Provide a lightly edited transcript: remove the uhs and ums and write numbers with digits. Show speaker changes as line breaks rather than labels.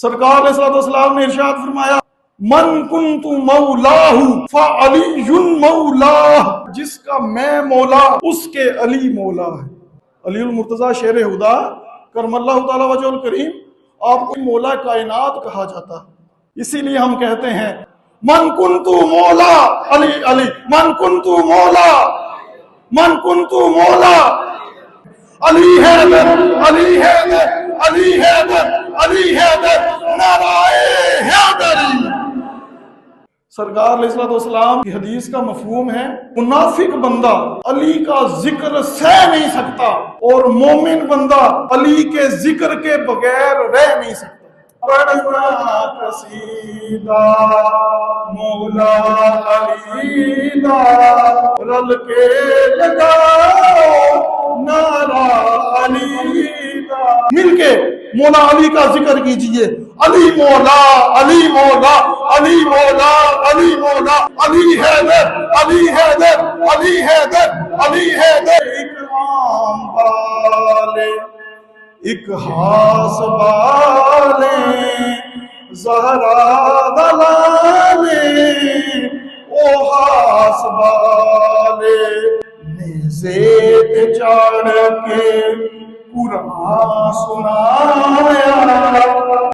سرکار علیہ السلام نے ارشاد فرمایا من کنت مولاہ فعلی مولاہ، جس کا میں مولا اس کے علی مولا ہے۔ علی المرتضیٰ شیر ہدا کرم اللہ تعالی وجہ الکریم، آپ کو مولا کائنات کہا جاتا ہے، اسی لیے ہم کہتے ہیں من کنت مولا علی علی، من کنت مولا، من کنت مولا علی حیدر، علی حیدر، علی حیدر، علی حیدر، نعرہ حیدری۔ سرکار علیہ السلام کی حدیث کا مفہوم ہے منافق بندہ علی کا ذکر سہ نہیں سکتا اور مومن بندہ علی کے ذکر کے بغیر رہ نہیں سکتا۔ پڑھنا قصیدہ مولا علی دا، رل کے لگاؤ نعرہ علی دا، مل کے مولا علی کا ذکر کیجئے، علی مولا، علی مولا، علی مولا، علی مولا، علی حیدر، علی حیدر، علی حیدر، علی حیدر۔ ایک عام والے، ایک ہاس والے، زہرا دلانے، او ہاس والے نیزے پہ چڑھ کے قرآن سنایا،